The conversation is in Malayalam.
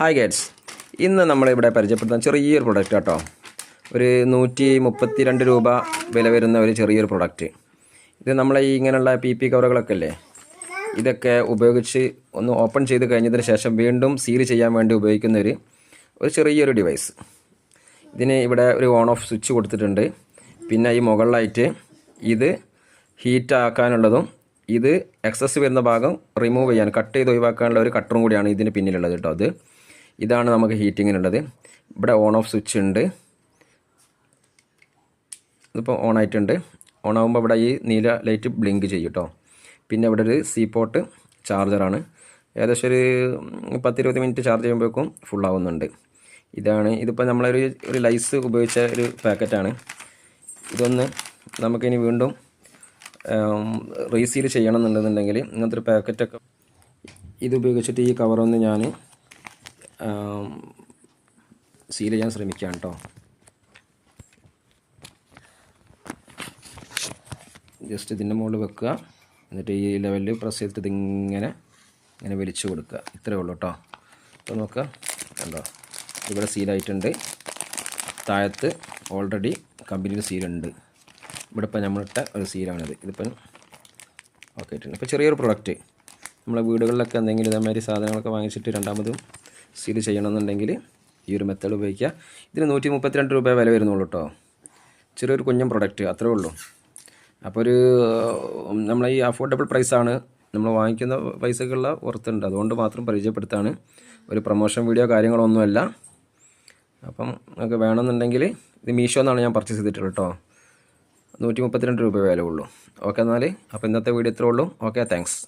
ഹായ് ഗൈഡ്സ്, ഇന്ന് നമ്മളിവിടെ പരിചയപ്പെടുത്തുന്ന ചെറിയൊരു പ്രൊഡക്റ്റ് കേട്ടോ. ഒരു 132 രൂപ വില വരുന്ന ഒരു ചെറിയൊരു പ്രൊഡക്റ്റ്. ഇത് നമ്മളെ ഈ ഇങ്ങനെയുള്ള PP കവറുകളൊക്കെ അല്ലേ, ഇതൊക്കെ ഉപയോഗിച്ച് ഒന്ന് ഓപ്പൺ ചെയ്ത് കഴിഞ്ഞതിന് ശേഷം വീണ്ടും സീൽ ചെയ്യാൻ വേണ്ടി ഉപയോഗിക്കുന്ന ഒരു ചെറിയൊരു ഡിവൈസ്. ഇതിന് ഇവിടെ ഒരു ഓൺ ഓഫ് സ്വിച്ച് കൊടുത്തിട്ടുണ്ട്. പിന്നെ ഈ മുകളിലായിട്ട് ഇത് ഹീറ്റ് ആക്കാനുള്ളതും ഇത് എക്സസ് വരുന്ന ഭാഗം റിമൂവ് ചെയ്യാൻ, കട്ട് ചെയ്ത് ഒഴിവാക്കാനുള്ള ഒരു കട്ടറും കൂടിയാണ് ഇതിന് പിന്നിലുള്ളത് കേട്ടോ. ഇതാണ് നമുക്ക് ഹീറ്റിങ്ങിനുള്ളത്. ഇവിടെ ഓൺ ഓഫ് സ്വിച്ച് ഉണ്ട്. ഇതിപ്പോൾ ഓൺ ആയിട്ടുണ്ട്. ഓൺ ആകുമ്പോൾ ഇവിടെ ഈ നീല ലൈറ്റ് ബ്ലിങ്ക് ചെയ്യും കേട്ടോ. പിന്നെ ഇവിടെ ഒരു C പോർട്ട് ചാർജറാണ്. ഏകദേശം ഒരു 10-20 മിനിറ്റ് ചാർജ് ചെയ്യുമ്പോഴേക്കും ഫുള്ളാവുന്നുണ്ട്. ഇതിപ്പോൾ നമ്മളൊരു ലൈസ് ഉപയോഗിച്ച ഒരു പാക്കറ്റാണ്. ഇതൊന്ന് നമുക്കിനി വീണ്ടും റീസീൽ ചെയ്യണമെന്നുണ്ടെന്നുണ്ടെങ്കിൽ ഇങ്ങനത്തെ ഒരു പാക്കറ്റൊക്കെ ഇത് ഉപയോഗിച്ചിട്ട് ഈ കവറൊന്ന് ഞാൻ സീൽ ചെയ്യാൻ ശ്രമിക്കാം കേട്ടോ. ജസ്റ്റ് ഇതിൻ്റെ മുകളിൽ വെക്കുക, എന്നിട്ട് ഈ ലെവലിൽ പ്രസ് ചെയ്തിട്ട് ഇങ്ങനെ വലിച്ചു കൊടുക്കുക. ഇത്രയേ ഉള്ളൂ കേട്ടോ. അപ്പോൾ നോക്കുക, കണ്ടോ, ഇവിടെ സീലായിട്ടുണ്ട്. താഴത്ത് ഓൾറെഡി കമ്പനിയിൽ സീലുണ്ട്. ഇവിടെ ഇപ്പം നമ്മളിട്ട ഒരു സീലാണിത്. ഇതിപ്പം ഓക്കെ ആയിട്ടുണ്ട്. ഇപ്പോൾ ചെറിയൊരു പ്രൊഡക്റ്റ് നമ്മളെ വീടുകളിലൊക്കെ എന്തെങ്കിലും ഇതേമാതിരി സാധനങ്ങളൊക്കെ വാങ്ങിച്ചിട്ട് രണ്ടാമതും സീൽ ചെയ്യണമെന്നുണ്ടെങ്കിൽ ഈ ഒരു മെത്തേഡ് ഉപയോഗിക്കുക. ഇതിന് 132 രൂപ വില വരുന്നുള്ളൂ കേട്ടോ. ചെറിയൊരു കുഞ്ഞൻ പ്രൊഡക്റ്റ്, അത്രേ ഉള്ളൂ. അപ്പോൾ നമ്മളെ ഈ അഫോർഡബിൾ പ്രൈസാണ്, നമ്മൾ വാങ്ങിക്കുന്ന പൈസക്കുള്ള പുറത്തുണ്ട്. അതുകൊണ്ട് മാത്രം പരിചയപ്പെടുത്താണ്. ഒരു പ്രൊമോഷൻ വീഡിയോ കാര്യങ്ങളൊന്നുമല്ല. അപ്പം നമുക്ക് വേണമെന്നുണ്ടെങ്കിൽ ഇത് മീഷോ എന്നാണ് ഞാൻ പർച്ചേസ് ചെയ്തിട്ടുള്ളത് കേട്ടോ. 132 രൂപ വില ഉള്ളൂ. ഓക്കെ, എന്നാൽ അപ്പോൾ ഇന്നത്തെ വീഡിയോ ഇത്രേ ഉള്ളൂ. Okay, thanks.